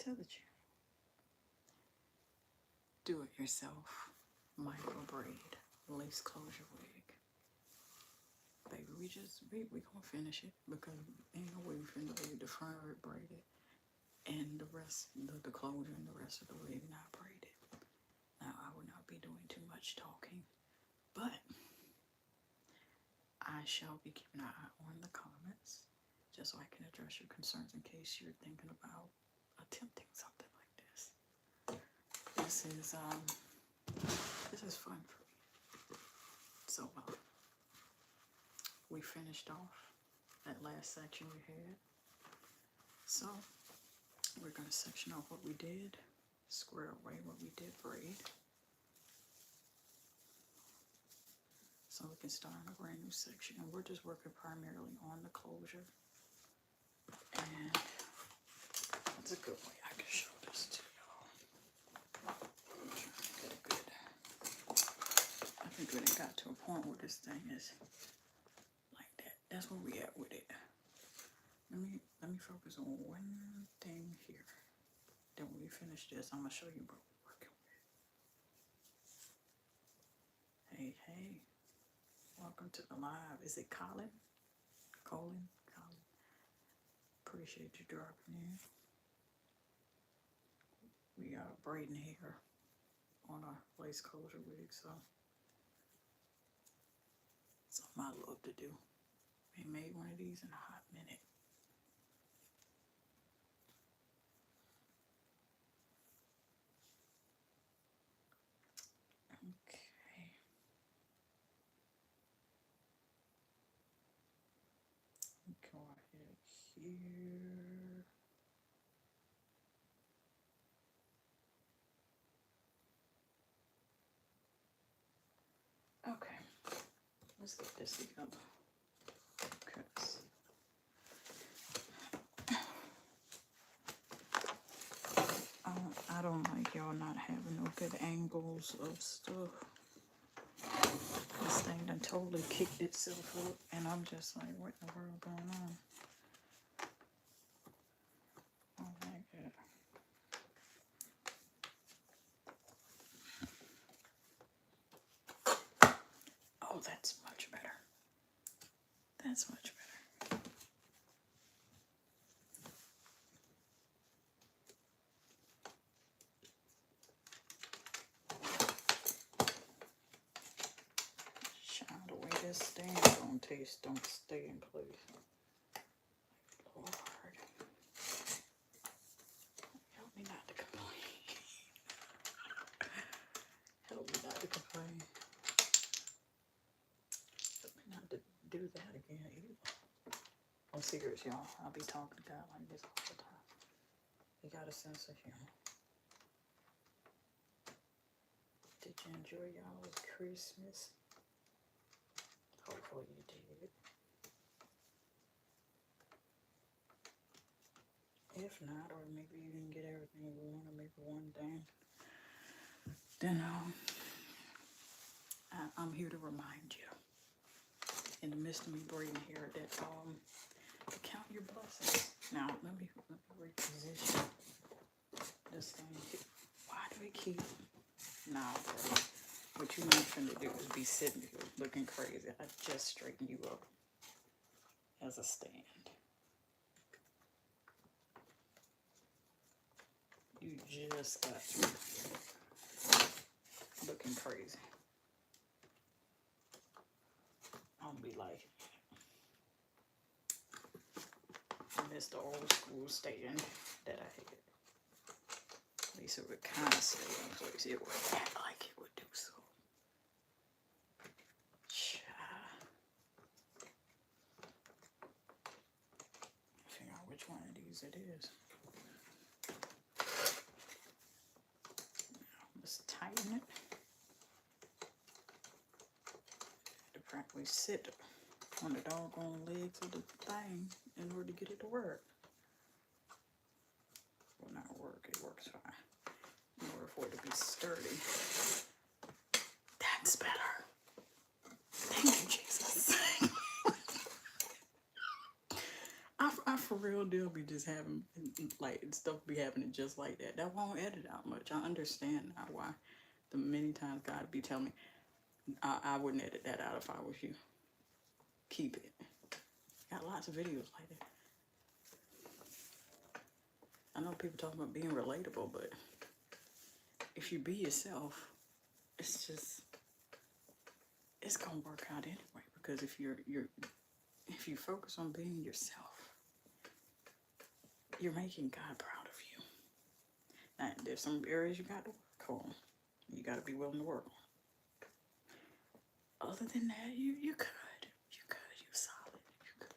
to the channel. Do it yourself micro braid lace closure wig. Baby, we gonna finish it because ain't no way we finna leave the front of it braided and the rest, the closure and the rest of the wig not braided. Now I will not be doing too much talking, but I shall be keeping an eye on the comments just so I can address your concerns in case you're thinking about attempting something like this. This is fun for me. So we finished off that last section we had. So we're gonna section off what we did, square away what we did braid. So we can start on a brand new section, and we're just working primarily on the closure. And that's a good way I can show this to y'all. Get a good. I think we done got to a point where this thing is like that. That's where we at with it. Let me focus on one thing here. Then when we finish this, I'm gonna show you what we're working with. Hey, hey. Welcome to the live. Is it Colin? Colin? Appreciate you dropping in. We are braiding hair on our lace closure wig, so something I love to do. Ain't made one of these in a hot minute. Okay. Go ahead here. Okay, let's get this together. Because I don't like y'all not having no good angles of stuff. This thing done totally kicked itself up, and I'm just like, what in the world going on? Oh my God. Oh, that's much better. That's much better. Shine the way this stand's gonna taste, don't stay in place. Lord. Help me not to complain. Help me not to complain. Help me not to do that again either. I'm serious, y'all. I'll be talking to God like this all the time. He got a sense of humor. Did you enjoy y'all's Christmas? Hopefully you did. If not, or maybe you didn't get everything you want, or maybe one thing, then I'm here to remind you, in the midst of me braiding here, that count your blessings. Now let me reposition this thing here. Why do it keep? Nah, bro. What you not finna do is be sitting here looking crazy. I just straightened you up as a stand. You just got to looking crazy. I'll be like, I miss the old school stand that I had. At least it would kind of stay in place. It would act like it would do so. Figure out which one of these it is. Now, let's tighten it. To practically sit on the doggone legs of the thing in order to get it to work. Well, not work, it works fine. In order for it to be sturdy. That's better. Thank you, Jesus. I for real deal be just having, like, stuff be happening just like that. That won't edit out much. I understand now why the many times God be telling me, I wouldn't edit that out if I was you. Keep it. Got lots of videos like that. I know people talking about being relatable, but if you be yourself, it's gonna work out anyway. Because if if you focus on being yourself, you're making God proud of you. Now, there's some areas you got to work on. You got to be willing to work on. Other than that, you could. You're solid. You could.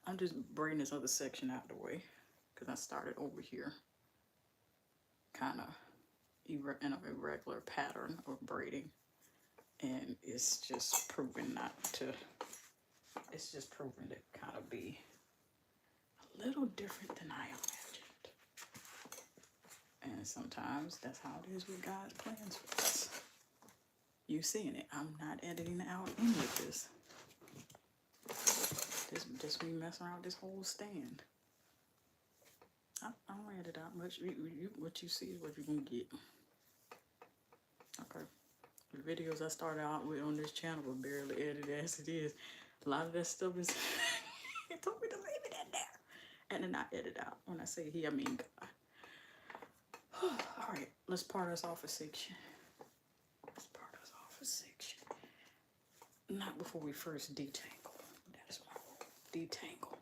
I'm just bringing this other section out of the way because I started over here, kind of in a irregular pattern of braiding, and it's just proven it's just proven to kind of be a little different than I imagined. And sometimes that's how it is with God's plans for us. You seeing it. I'm not editing out any of this. Just me messing around with this whole stand. I don't edit out much. What you see is what you're going to get. Okay. The videos I started out with on this channel were barely edited as it is. A lot of that stuff is... He told me to leave it in there. And then I edit out. When I say he, I mean God. Alright, let's part us off a section. Not before we first detangle. That is my rule. Detangle.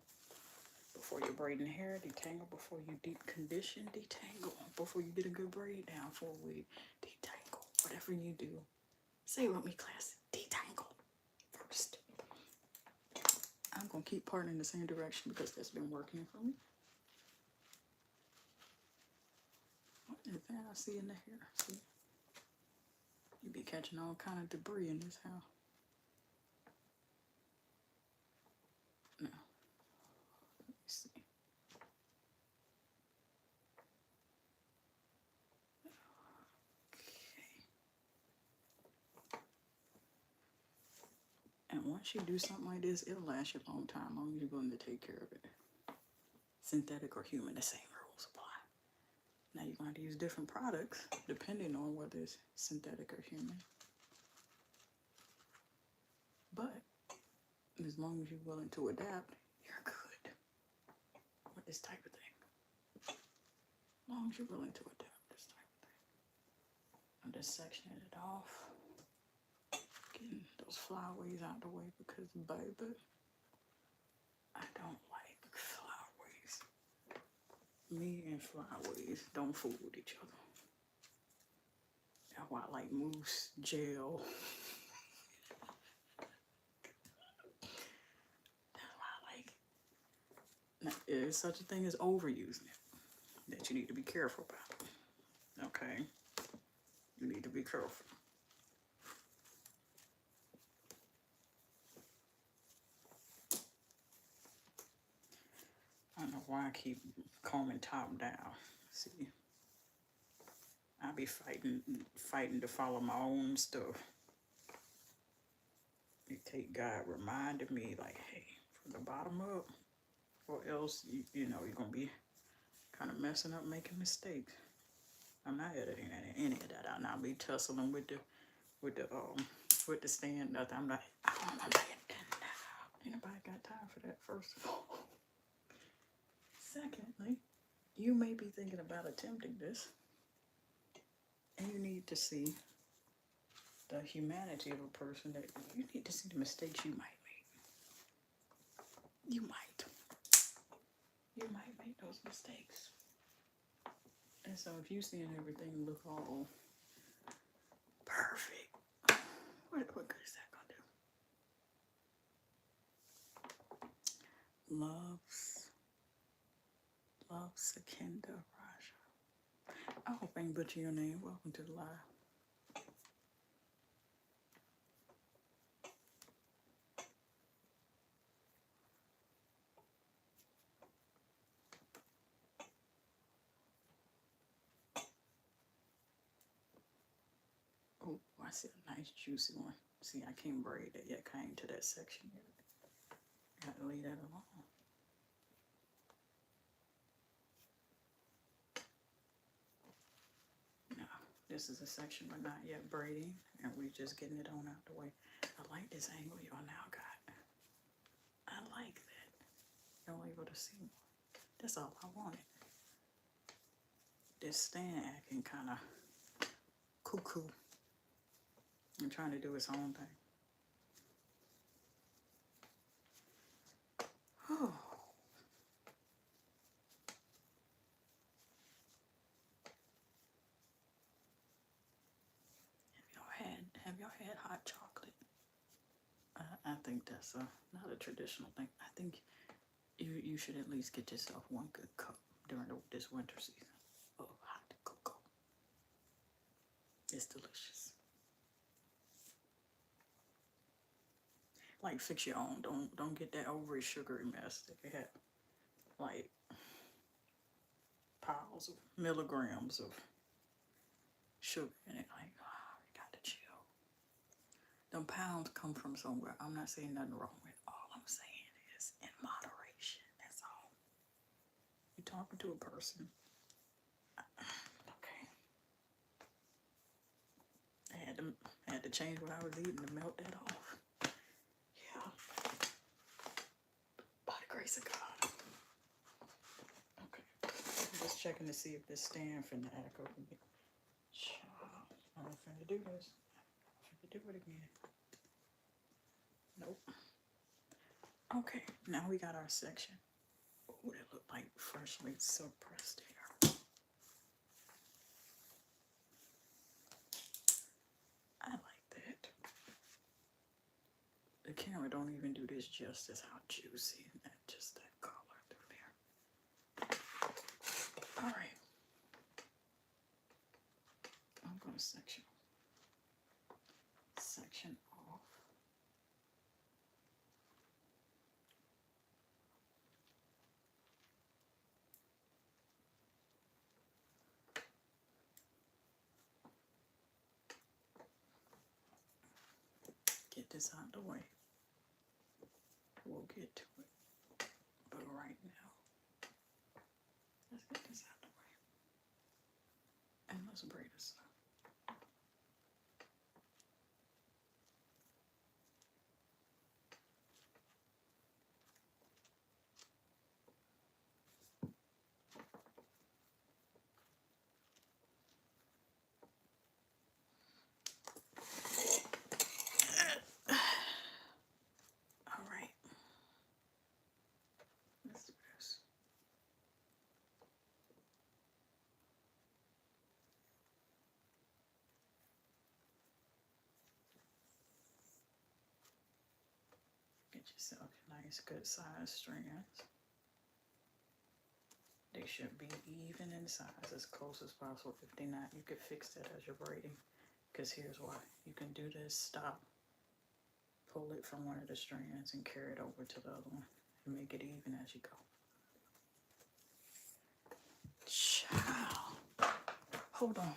Before you're braiding hair, detangle. Before you deep condition, detangle. Before you get a good braid down for a wig, detangle. Whatever you do. Say it with me, class. Detangle. First. I'm going to keep parting in the same direction because that's been working for me. What is that I see in the hair? See? You be catching all kind of debris in this house. No. Let me see. And once you do something like this, it'll last you a long time, as long as you're willing to take care of it. Synthetic or human, the same rules apply. Now you're going to use different products depending on whether it's synthetic or human. But as long as you're willing to adapt, you're good with this type of thing. As long as you're willing to adapt this type of thing. I'm just sectioning it off. Getting those flyaways out the way because, baby, I don't like flyaways. Me and flyaways don't fool with each other. That's why I like mousse, gel. That's why I like it. Now, there's such a thing as overusing it that you need to be careful about. Okay? You need to be careful. I don't know why I keep combing top down. See, I be fighting to follow my own stuff. It take God reminding me, like, hey, from the bottom up, or else you know you're gonna be kind of messing up, making mistakes. I'm not editing any of that out. Now I'll be tussling with the stand. Nothing. I'm like, I don't know. Ain't nobody got time for that. First of all. Secondly, you may be thinking about attempting this, and you need to see the humanity of a person. That you need to see the mistakes you might make. You might make those mistakes. And so if you seeing everything look all perfect, what good is that gonna do? Love Sakenda Raja. I hope I ain't butcher your name. Welcome to the live. Oh, I see a nice juicy one. See, I can't braid that yet. I ain't to that section yet. Gotta leave that alone. Now, this is a section we're not yet braiding, and we're just getting it on out the way. I like this angle y'all now got. I like that. Y'all able to see more. That's all I wanted. This stand acting kind of cuckoo and trying to do its own thing. Oh. Have y'all had hot chocolate? I think that's not a traditional thing. I think you should at least get yourself one good cup during this winter season of hot cocoa. It's delicious. Like, fix your own. Don't get that overly sugary mess that they have. Like piles of milligrams of sugar in it. Like, oh, you got to chill. Them pounds come from somewhere. I'm not saying nothing wrong with it. All I'm saying is in moderation. That's all. You're talking to a person. Okay. I had to change what I was eating to melt that off. Yeah. By the grace of God. Okay. I'm just checking to see if this stand finna act up again. I'm finna do this. I'm finna do it again. Nope. Okay, now we got our section. Oh, that looked like freshly suppressed hair. I like that. The camera don't even do this justice, how juicy and that, just that color through there. All right. I'm going to section off. Get this out the way. We'll get to it. But right now, let's get this out the way. And let's braid this up. All right. Let's do this. Get yourself nice, good size strands. They should be even in size, as close as possible. If they're not, you could fix that as you're braiding. Because here's why. You can do this, stop, pull it from one of the strands and carry it over to the other one and make it even as you go. Child. Hold on.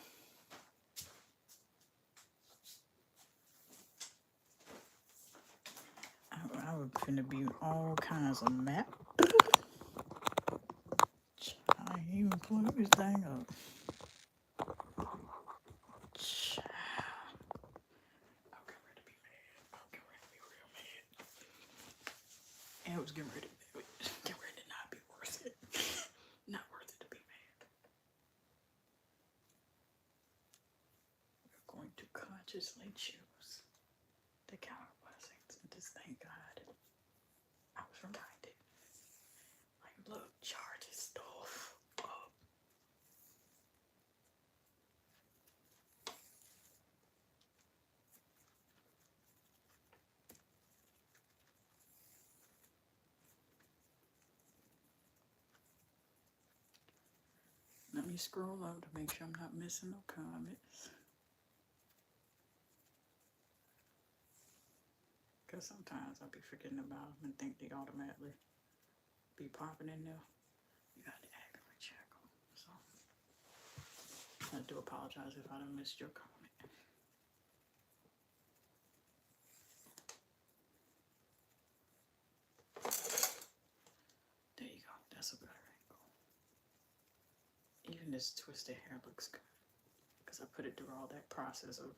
I would finna be all kinds of map. I ain't even plug this thing up. Child. I'm getting ready to be mad. I'm getting ready to be real mad. And it was getting ready to not be worth it. Not worth it to be mad. We're going to consciously choose to count our blessings and just thank God. I was reminded, like, look, charge his stuff up. Let me scroll up to make sure I'm not missing no comments. Because sometimes I'll be forgetting about them and think they automatically be popping in there. You got to actively check them. So I do apologize if I done missed your comment. That's a better angle. Even this twisted hair looks good because I put it through all that process of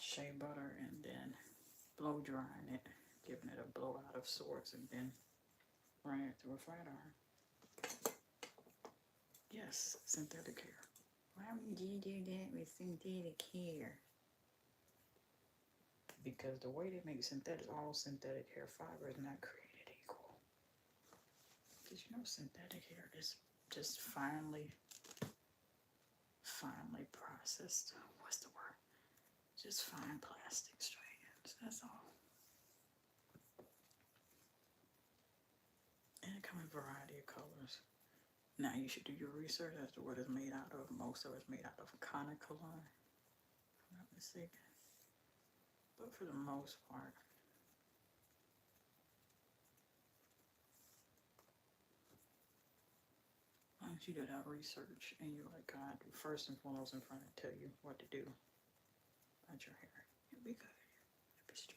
shea butter and then blow drying it, giving it a blowout of sorts, and then running it through a flat iron. Yes, synthetic hair. Why would you do that with synthetic hair? Because the way they make all synthetic hair fiber is not created equal. Did you know synthetic hair is just finely processed? What's the word? Just fine plastic strands. That's all. And it comes in a variety of colors. Now you should do your research as to what it's made out of. Most of it's made out of conicolor, if I'm not mistaken. But for the most part, once you do that research and you're like, God, first and foremost in front and tell you what to do about your hair, you'll be good. You'll be straight.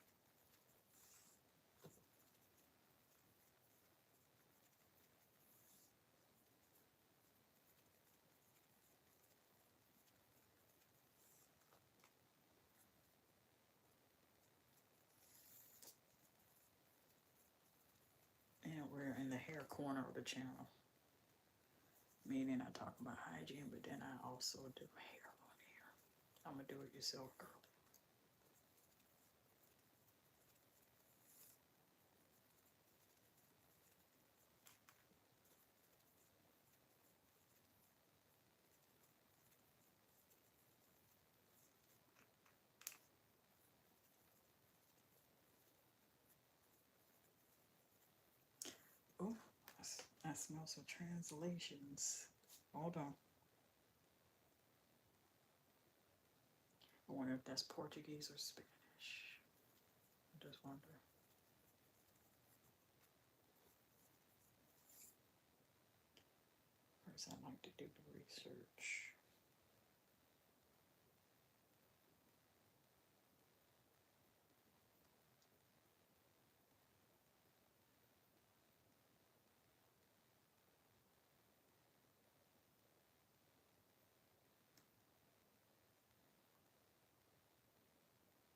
And we're in the hair corner of the channel. Meaning I talk about hygiene, but then I also do hair on here. I'm a do-it-yourself girl. Oh, I smell some translations. Hold on. I wonder if that's Portuguese or Spanish. I just wonder. First, I like to do the research.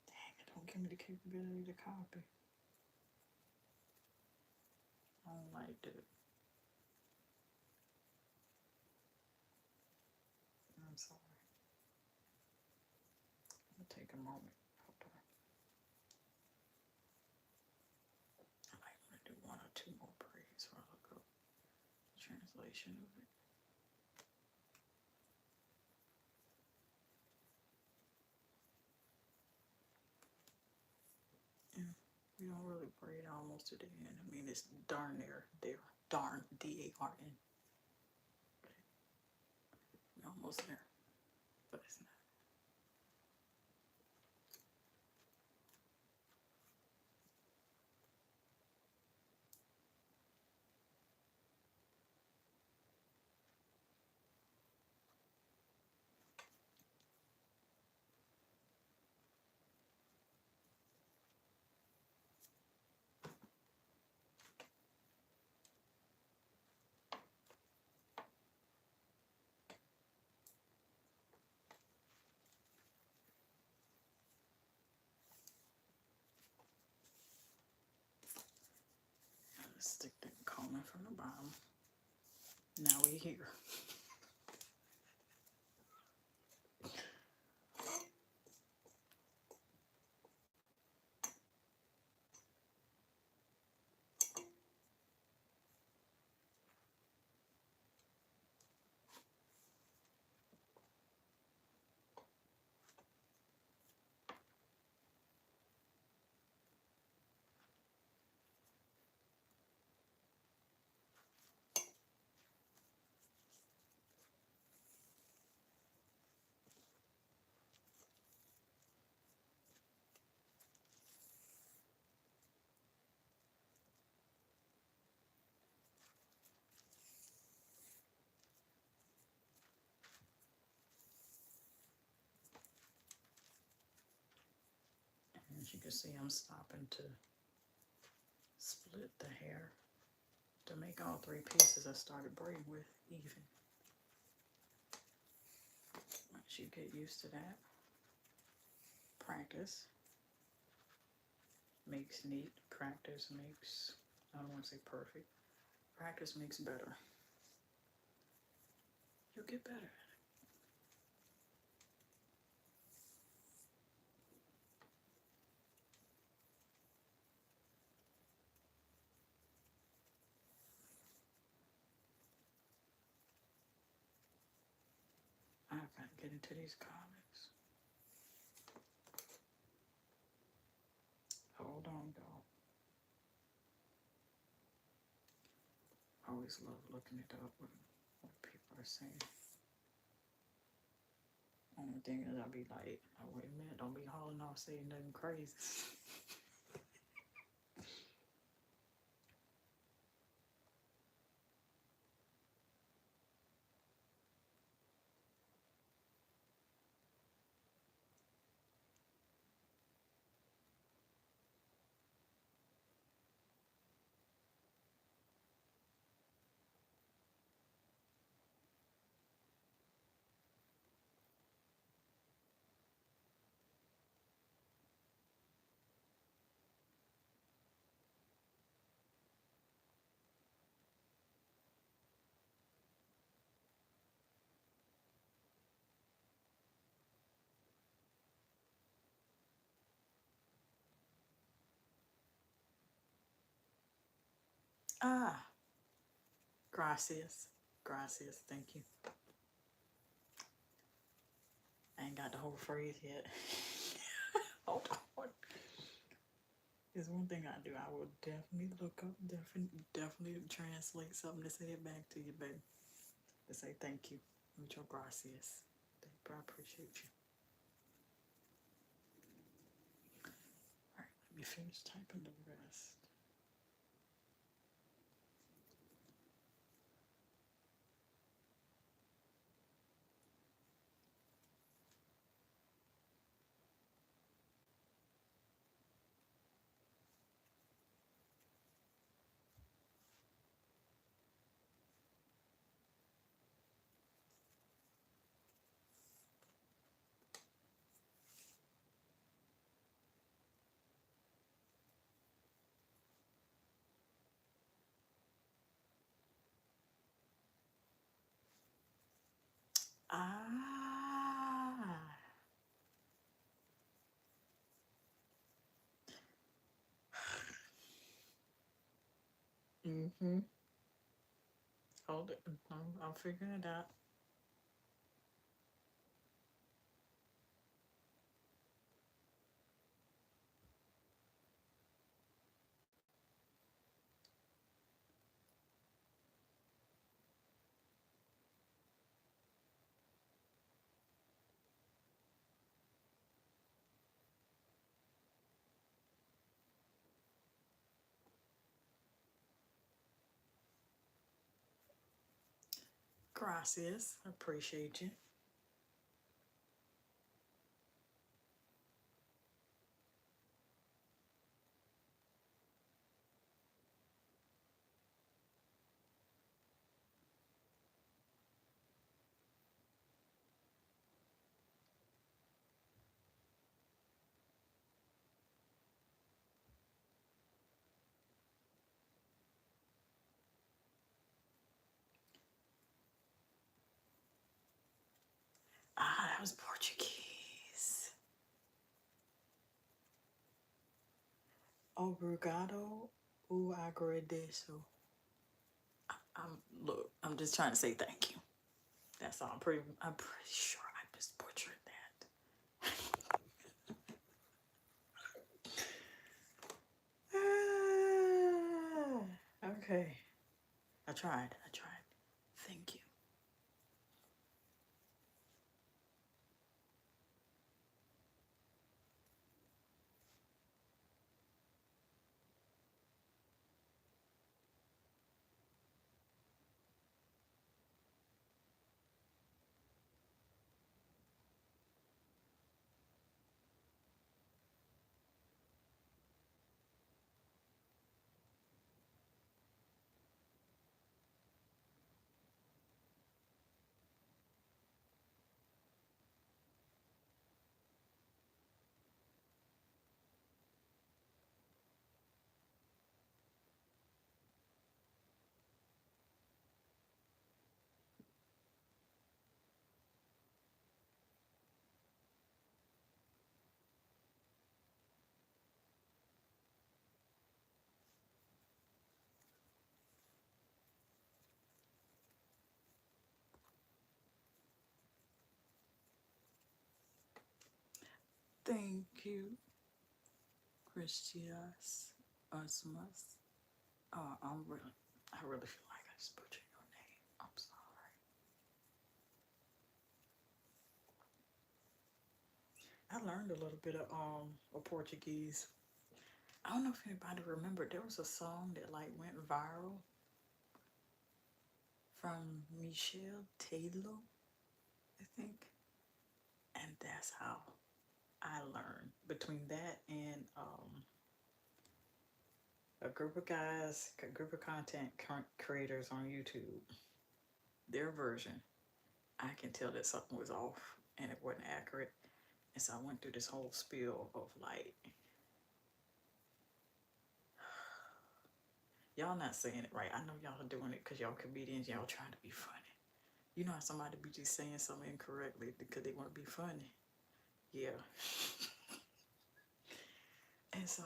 Dang it, don't give me the capability to copy. I don't like it. I'm sorry. It'll take a moment. Hold on. I might want to do one or two more braids while I look up the translation of it. Yeah, we don't really braid almost to the end. I mean, it's darn near there. Darn, D-A-R-N. We're almost there, but it's not. Let's stick that comb from the bottom. Now we're here. As you can see, I'm stopping to split the hair All three pieces I started braiding with even. Once you get used to that, practice makes neat. Practice makes, I don't want to say perfect. Practice makes better. You'll get better at it. I gotta get into these comics. Hold on, though. I always love looking it up what people are saying. Only thing is I'll be like, oh, wait a minute, don't be hauling off saying nothing crazy. Ah, gracias. Gracias, thank you. I ain't got the whole phrase yet. Hold on. There's one thing I do. I will definitely look up, definitely translate something to say it back to you, baby. To say thank you. Muchas gracias. Thank you. I appreciate you. All right, let me finish typing the rest. Ah. Mm-hmm. Hold it. I'm figuring it out. Gracias. Appreciate you. Ah, that was Portuguese. Obrigado. O agradeço. Look, I'm just trying to say thank you. That's all. I'm pretty sure I just butchered that. Okay. I tried. Thank you. Thank you, Christias Osmus. Oh, I really feel like I just butchered your name. I'm sorry. I learned a little bit of Portuguese. I don't know if anybody remember. There was a song that like went viral from Michelle Taylor, I think, and that's how I learned. Between that and a group of guys, a group of content creators on YouTube, their version, I can tell that something was off and it wasn't accurate. And so I went through this whole spiel of like, y'all not saying it right. I know y'all are doing it because y'all comedians, y'all trying to be funny. You know how somebody be just saying something incorrectly because they want to be funny? Yeah. And so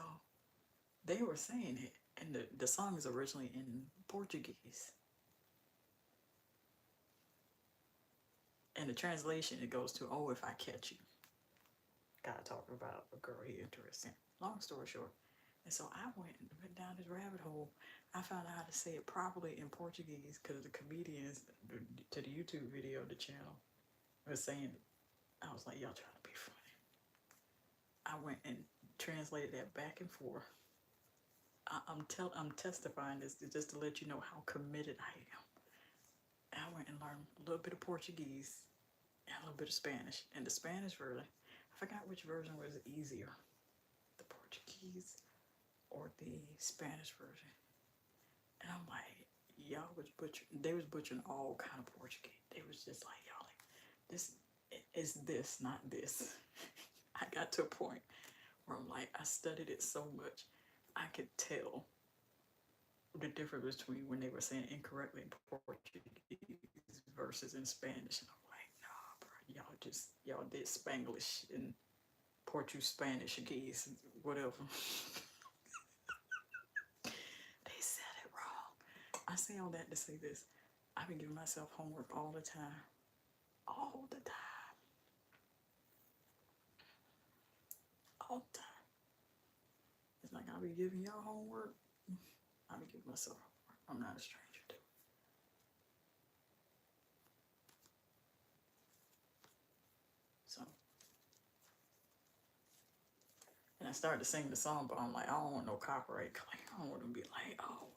they were saying it, and the song is originally in Portuguese. And the translation, it goes to, oh, if I catch you. Guy talking about a girl he interested in. Long story short. And so I went down this rabbit hole. I found out how to say it properly in Portuguese because the comedians to the YouTube video, the channel, was saying it. I was like, y'all trying to be funny. I went and translated that back and forth. I'm testifying this just to let you know how committed I am. I went and learned a little bit of Portuguese and a little bit of Spanish. And the Spanish version, I forgot which version was easier, the Portuguese or the Spanish version. And I'm like, y'all was butchering. They was butchering all kind of Portuguese. They was just like, y'all, like, this is this, not this. I got to a point where I'm like, I studied it so much, I could tell the difference between when they were saying incorrectly in Portuguese versus in Spanish. And I'm like, nah, bro, y'all did Spanglish and Portuguese, Spanish, geese, whatever. They said it wrong. I say all that to say this. I've been giving myself homework all the time. All the time. All the time. It's like I'll be giving y'all homework. I'll be giving myself homework. I'm not a stranger to it. So, and I started to sing the song, but I'm like, I don't want no copyright claim. I don't want to be like, oh,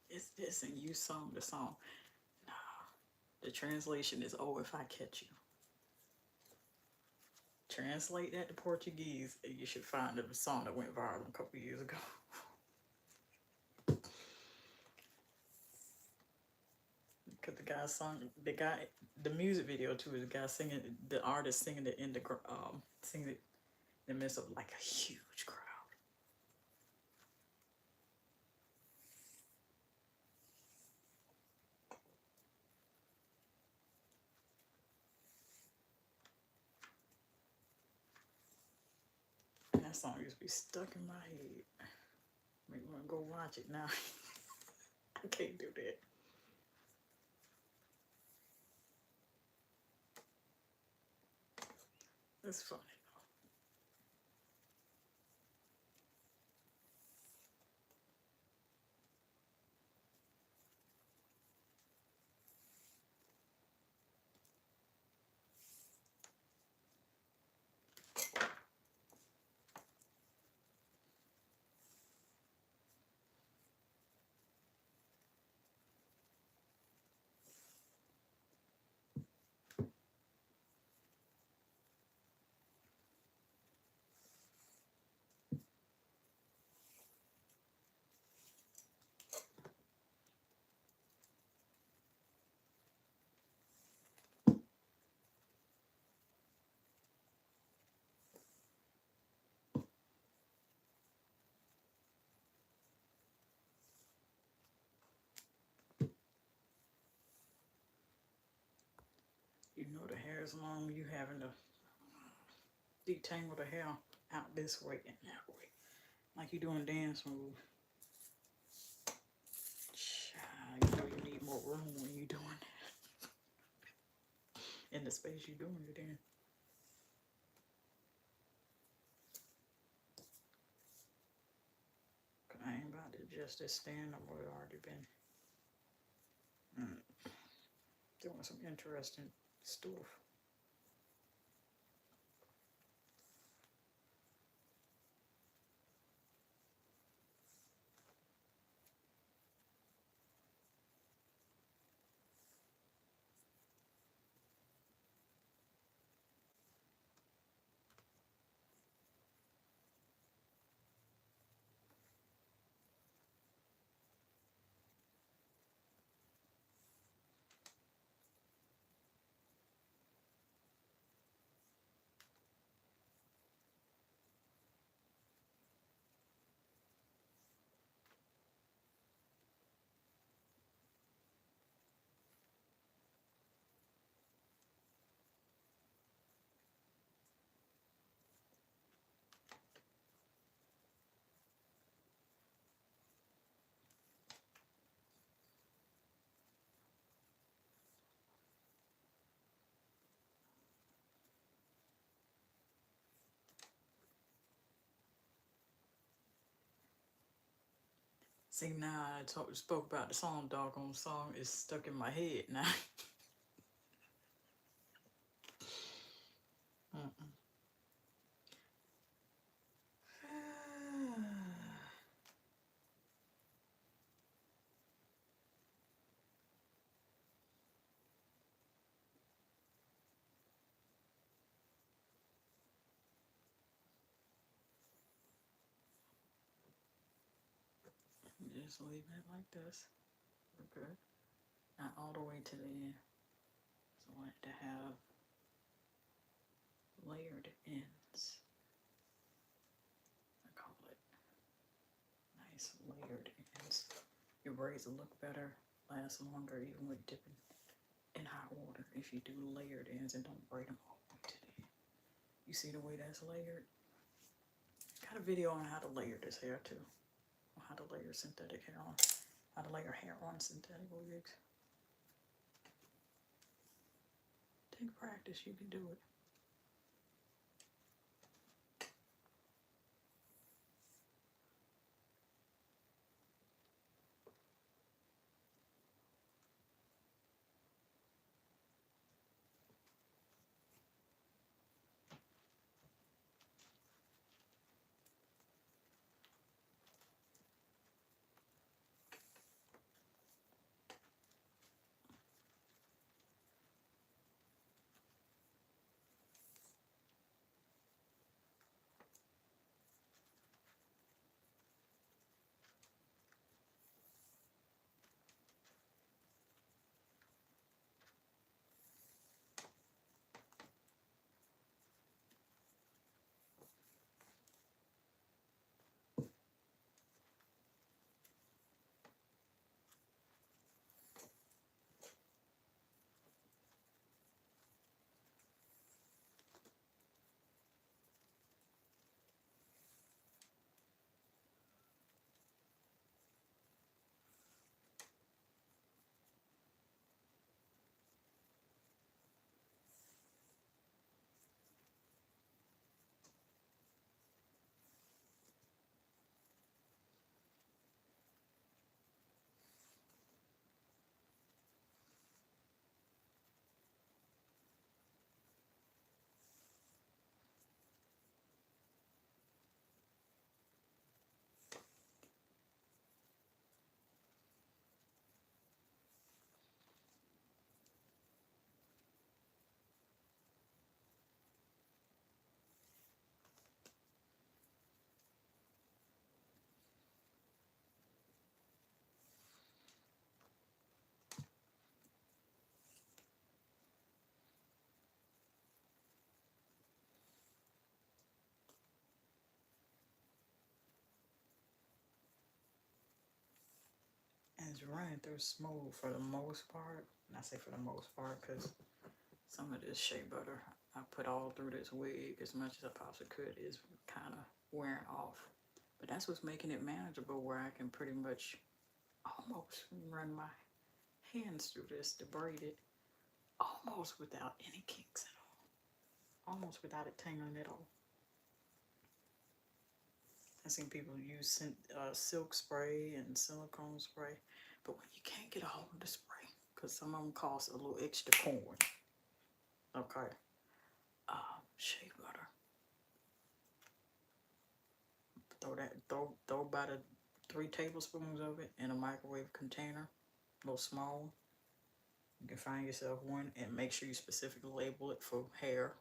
it's this and you sung the song. Nah, the translation is, oh, if I catch you. Translate that to Portuguese, and you should find the song that went viral a couple years ago. Because the music video too is the guy singing, the artist singing it singing it in the midst of like a huge crowd. And that song used to be stuck in my head. Make me want to go watch it now. I can't do that. It's funny. You know the hair is long, you having to detangle the hair out this way and that way. Like you doing dance moves. Child, you know you need more room when you doing that. In the space you doing it in. guess this stand would have already been doing some interesting stuff. See, now I spoke about the song, doggone song is stuck in my head now. Just leave it like this. We're good. Not all the way to the end. So I want it to have layered ends. I call it nice layered ends. Your braids will look better, last longer, even with dipping in hot water if you do layered ends and don't braid them all the way to the end. You see the way that's layered? Got a video on how to layer this hair too. On how to layer synthetic hair on. How to layer hair on synthetic wigs. Take practice, you can do it. And it's running through smooth for the most part. And I say for the most part because some of this shea butter I put all through this wig as much as I possibly could is kind of wearing off. But that's what's making it manageable, where I can pretty much almost run my hands through this to braid it almost without any kinks at all. Almost without it tangling at all. I've seen people use silk spray and silicone spray, but when you can't get a hold of the spray, because some of them cost a little extra coin. Okay. Shea butter. Throw about 3 tablespoons of it in a microwave container, a little small. You can find yourself one, and make sure you specifically label it for hair.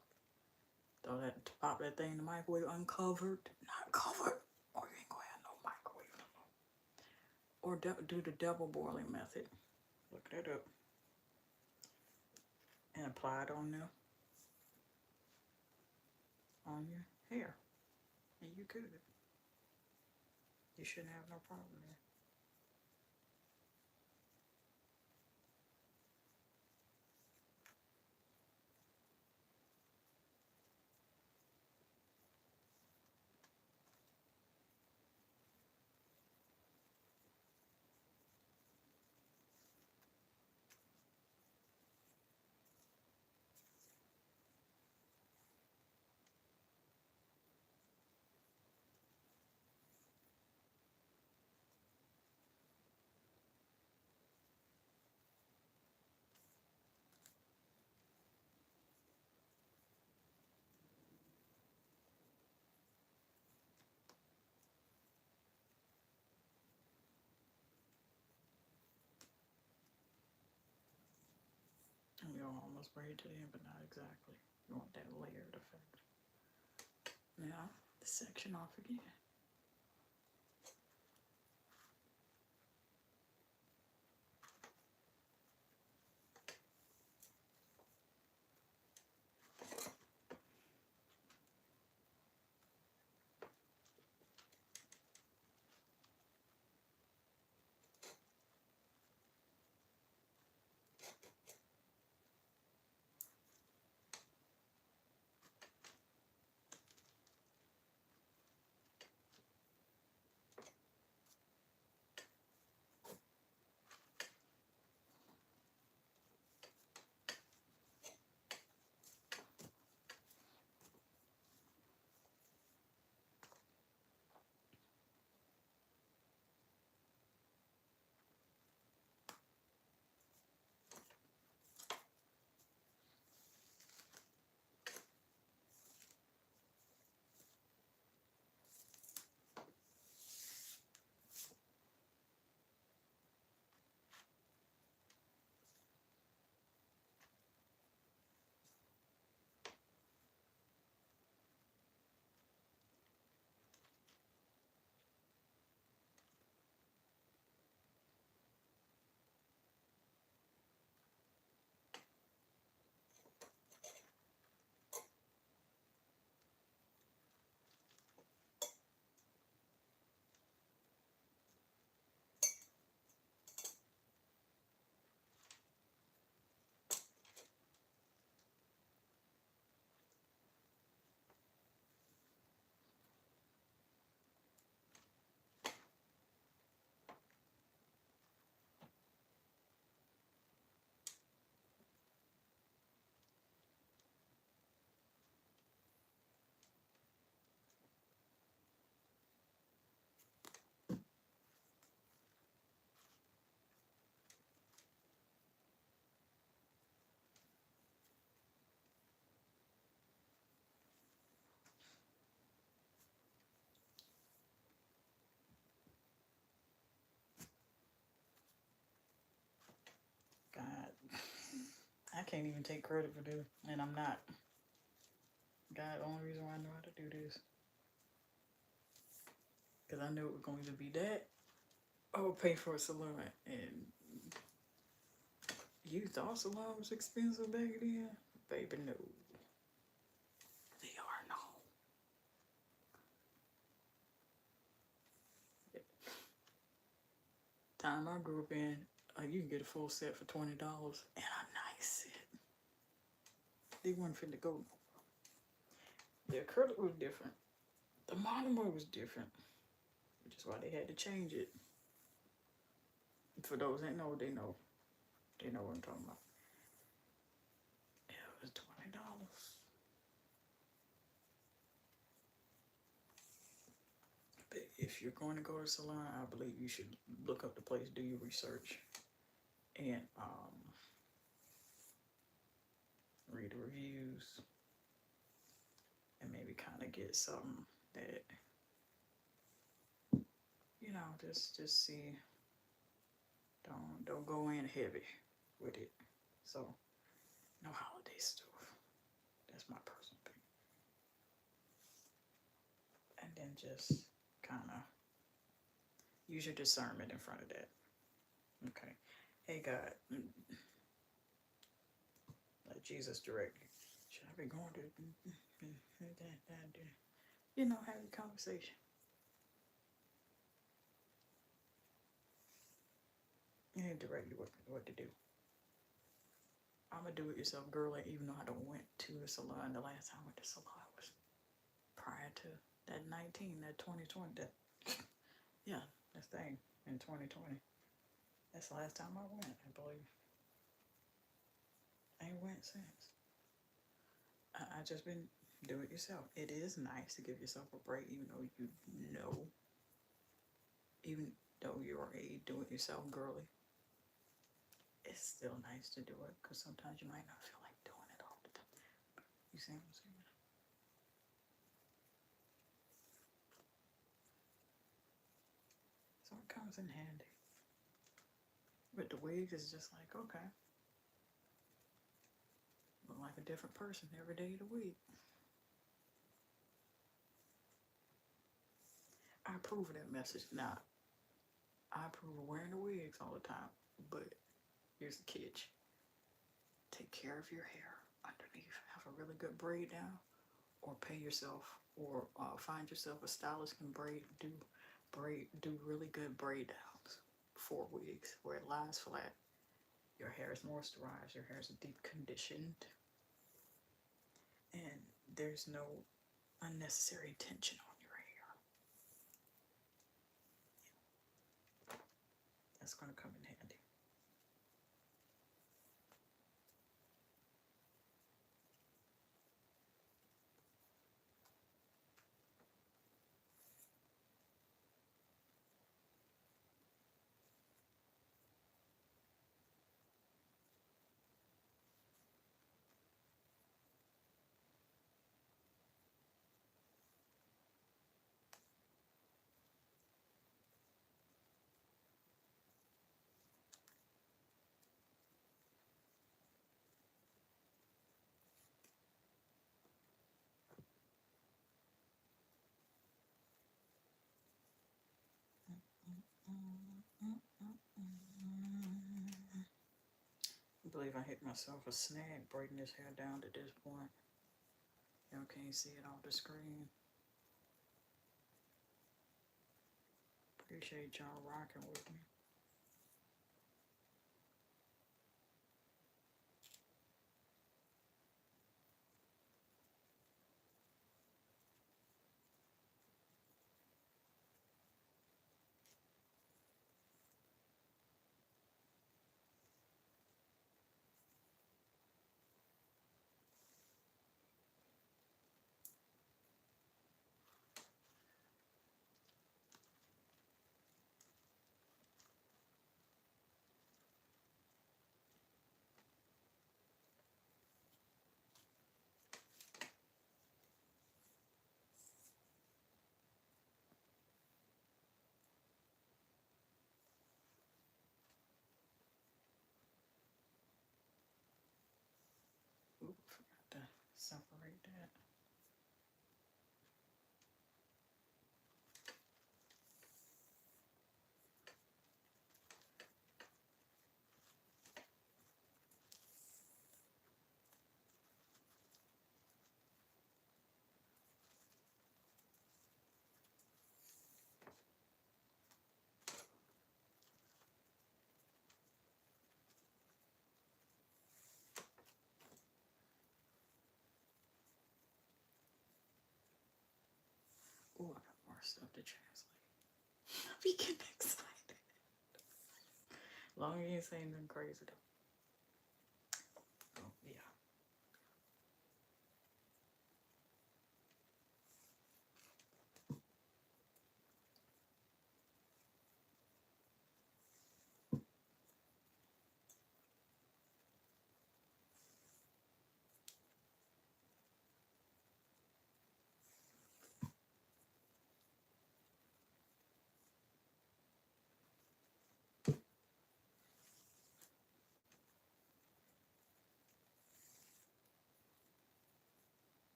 Pop that thing in the microwave uncovered, not covered, or you ain't gonna have no microwave. Or do the double boiling method. Look that up. And apply it on there, on your hair, and you good. You shouldn't have no problem there. And you'll almost braid to the end, but not exactly. You want that layered effect. Now, the section off again. God, I can't even take credit for this, and I'm not. God, the only reason why I know how to do this, because I knew it was going to be that, or pay for a salon. And you thought salon was expensive back then? Baby, no. They are now. Time I grew up in, you can get a full set for $20 and a nice set. They weren't finna go. The acrylic was different. The monomer was different, which is why they had to change it. For those that know, they know. They know what I'm talking about. Yeah, it was $20. if you're going to go to a salon, I believe you should look up the place, do your research, and read the reviews, and maybe kind of get something that, you know, just see. Don't go in heavy with it. So no holiday stuff. That's my personal opinion. And then just kind of use your discernment in front of that. Okay. Hey God, let Jesus direct you. Should I be going to, you know, have a conversation. And direct you what to do. I'm a do-it-yourself girl, even though I don't went to a salon. The last time I went to a salon was prior to that 2020, yeah, that thing in 2020. That's the last time I went, I believe. I ain't went since. I just been do it yourself. It is nice to give yourself a break, even though you're a do-it-yourself girly. It's still nice to do it because sometimes you might not feel like doing it all the time. You see what I'm saying? So it comes in handy. But the wigs is just like, okay. Look like a different person every day of the week. I approve of that message. Now, I approve of wearing the wigs all the time. But here's the catch. Take care of your hair underneath. Have a really good braid down. Or pay yourself. Or find yourself a stylist can do really good braid downs for wigs where it lies flat. Your hair is moisturized, your hair is deep conditioned, and there's no unnecessary tension on your hair. That's going to come in handy. I believe I hit myself a snag braiding this hair down to this point. Y'all can't see it off the screen. Appreciate y'all rocking with me. Oop, forgot to separate that. Oh, I got more stuff to translate. I be getting excited. Long as you ain't saying nothing crazy though. Oh, yeah.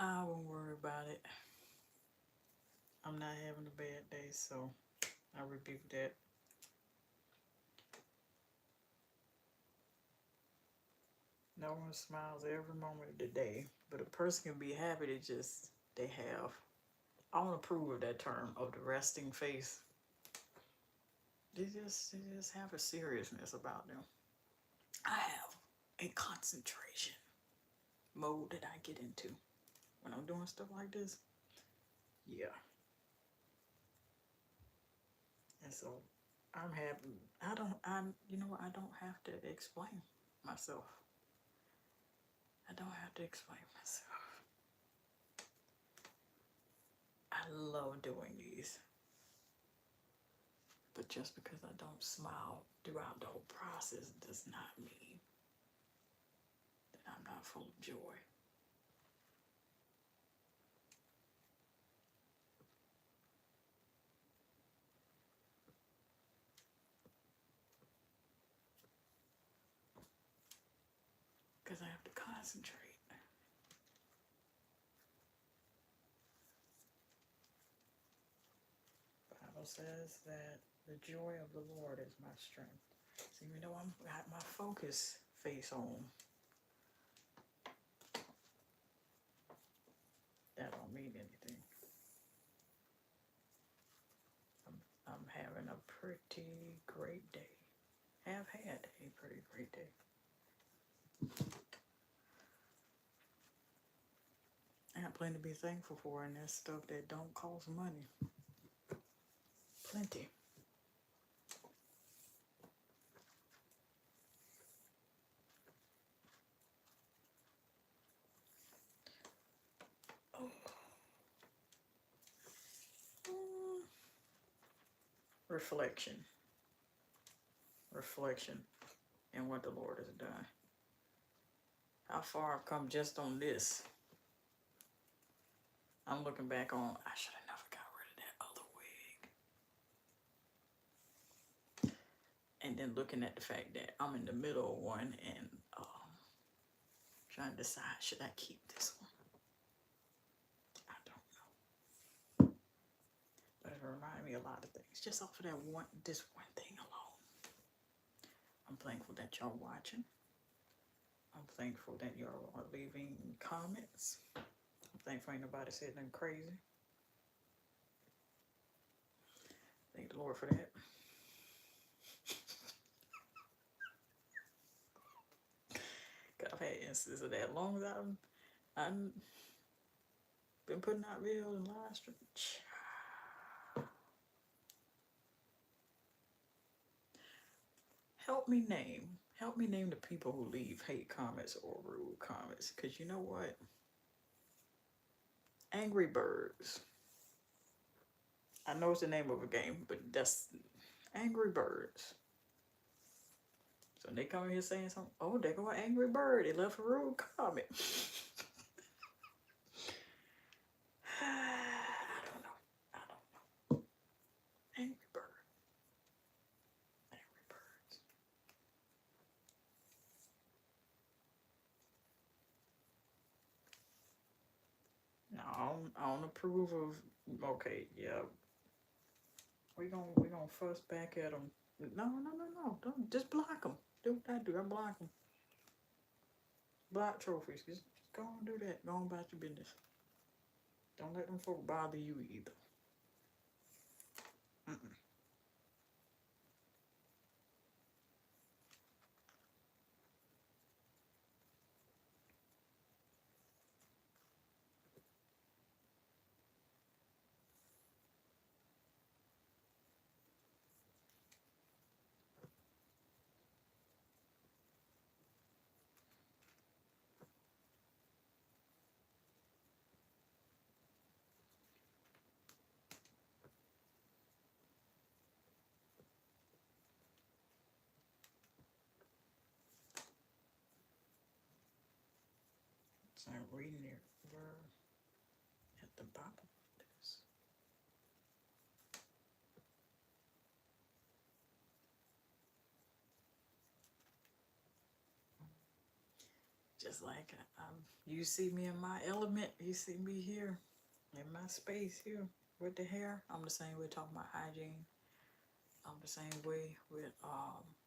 I won't worry about it. I'm not having a bad day, so I rebuke that. No one smiles every moment of the day, but a person can be happy to just they have. I don't approve of that term of the resting face. They just have a seriousness about them. I have a concentration mode that I get into when I'm doing stuff like this. Yeah. And so I'm happy. You know what? I don't have to explain myself. I don't have to explain myself. I love doing these. But just because I don't smile throughout the whole process does not mean that I'm not full of joy. Because I have to concentrate. The Bible says that the joy of the Lord is my strength. So even though I'm got my focus face on, that don't mean anything. I'm having a pretty great day. Have had a pretty great day. I got plenty to be thankful for, and that's stuff that don't cost money. Plenty. Oh. Reflection and what the Lord has done. How far I've come just on this. I'm looking back on, I should have never got rid of that other wig. And then looking at the fact that I'm in the middle of one and trying to decide, should I keep this one? I don't know. But it reminds me a lot of things. Just off of this one thing alone. I'm thankful that y'all watching. I'm thankful that y'all are leaving comments. I'm thankful ain't nobody said nothing crazy. Thank the Lord for that. I've had instances of that. Long as I've been putting out videos and live streams. Help me name the people who leave hate comments or rude comments. Because you know what? Angry Birds. I know it's the name of a game, but that's Angry Birds. So they come in here saying something. Oh, there go an angry bird. They left a rude comment. I don't know. Angry bird. Angry birds. No, I don't approve of. Okay, yeah. We gonna fuss back at them. No. Don't just block them. Do what I do. I block them. Block trophies. Just go and do that. Go on about your business. Don't let them folk bother you either. Mm-mm. So I'm reading it. We're at the bottom of this. Just like you see me in my element, you see me here in my space here with the hair. I'm the same way talking about hygiene. I'm the same way with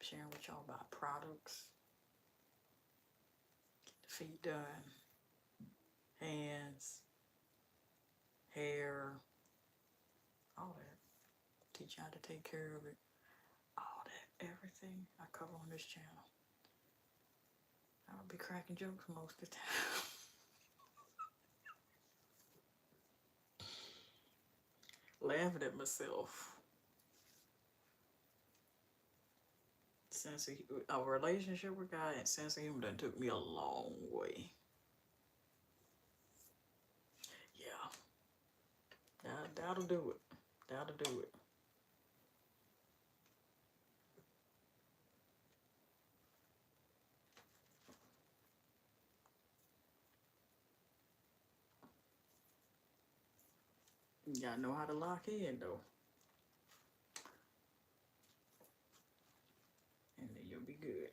sharing with y'all about products. Get the feet done, hands, hair, all that. Teach you how to take care of it. All that, everything I cover on this channel. I'll be cracking jokes most of the time. Laughing at myself. Sense of a relationship with God and sense of humor done took me a long way. Yeah. That'll do it. That'll do it. You gotta know how to lock in though. And then you'll be good.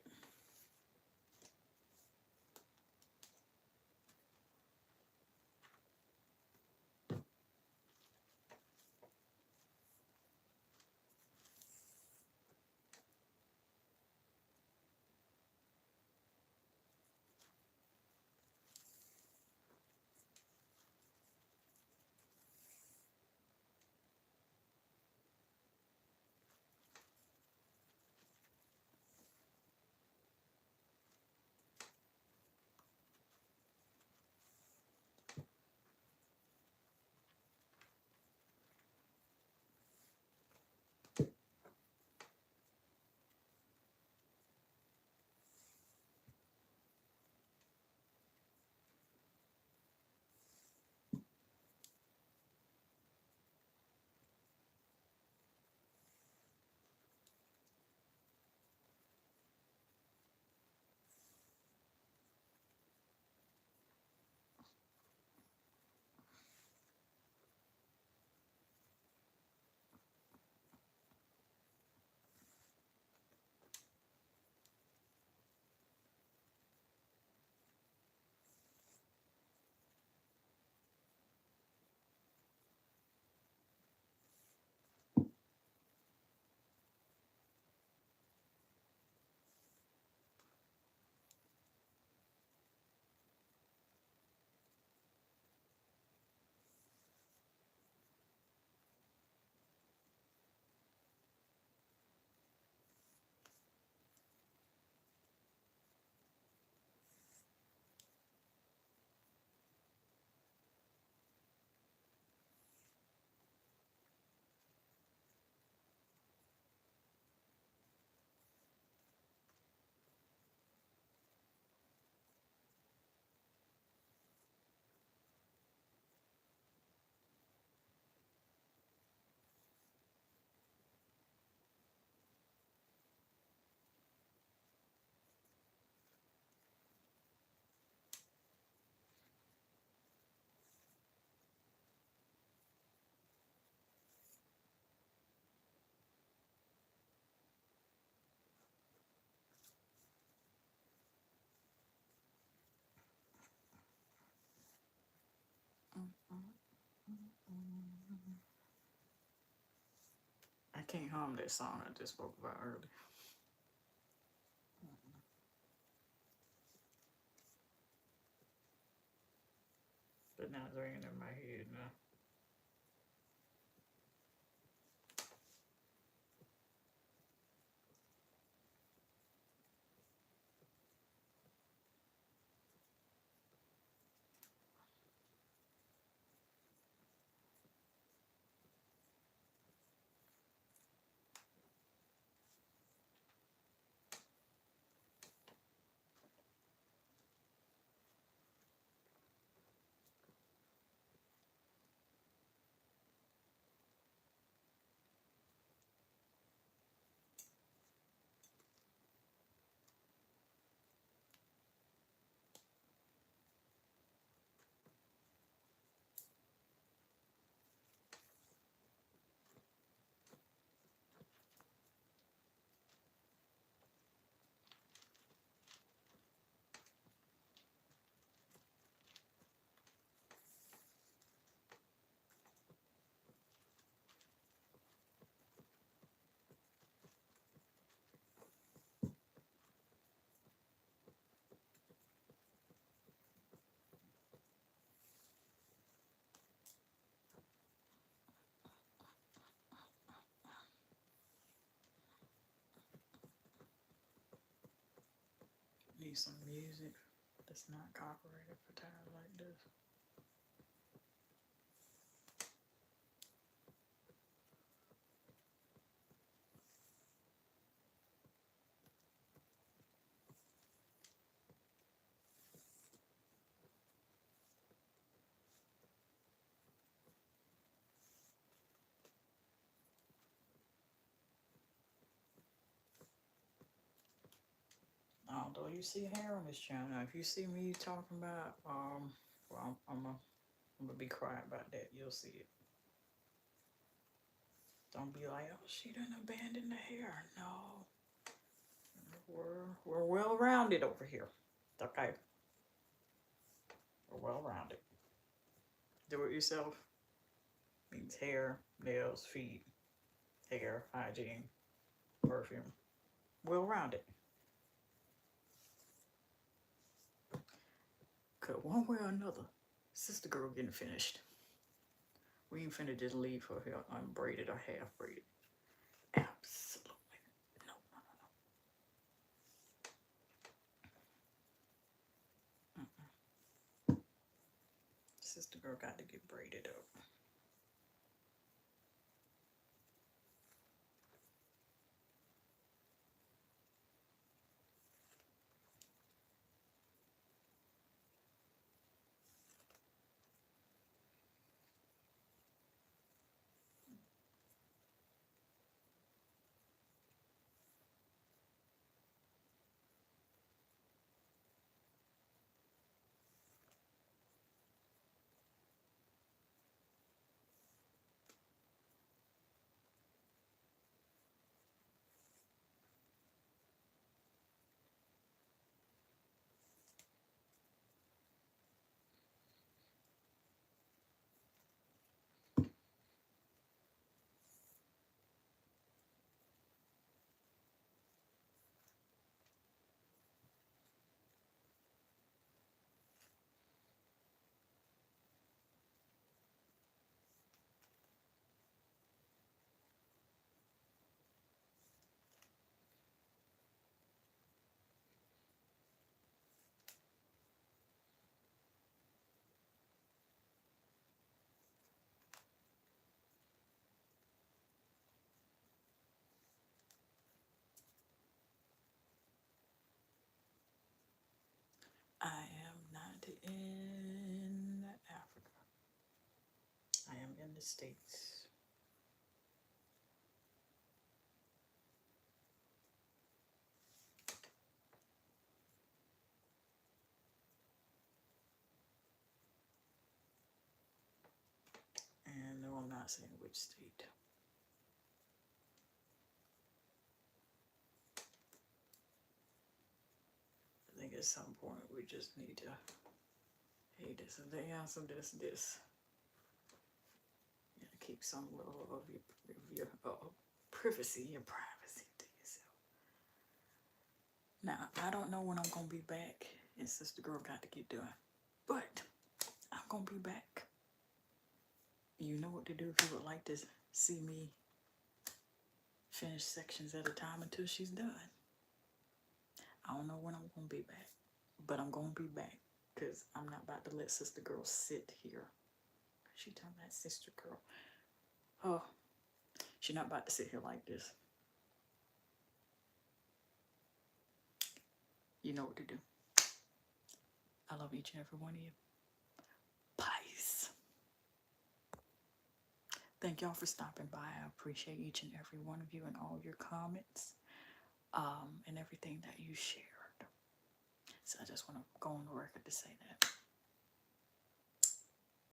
I can't hum that song I just spoke about earlier. But now it's ringing in my head now. me some music that's not copyrighted for time like this. Although you see hair on this channel, now if you see me talking about, well, I'm gonna be quiet about that. You'll see it. Don't be like, oh, she done abandoned the hair. No, we're well rounded over here. Okay, we're well rounded. Do it yourself means hair, nails, feet, hair, hygiene, perfume. Well rounded. Cause one way or another, sister girl getting finished. We ain't finna just leave her here unbraided or half braided. Absolutely. No. Sister girl got to get braided up. I am not in Africa. I am in the States. And no, I'm not saying which state. I think at some point we just need to, hey, this and that, some this. You gotta keep some level of your privacy, your privacy to yourself. Now, I don't know when I'm gonna be back, and sister girl got to get done, but I'm gonna be back. You know what to do if you would like to see me finish sections at a time until she's done. I don't know when I'm gonna be back, but I'm gonna be back because I'm not about to let sister girl sit here. She talking about sister girl. Oh, she's not about to sit here like this. You know what to do. I love each and every one of you. Peace. Thank y'all for stopping by. I appreciate each and every one of you and all your comments and everything that you shared. So I just want to go on the record to say that.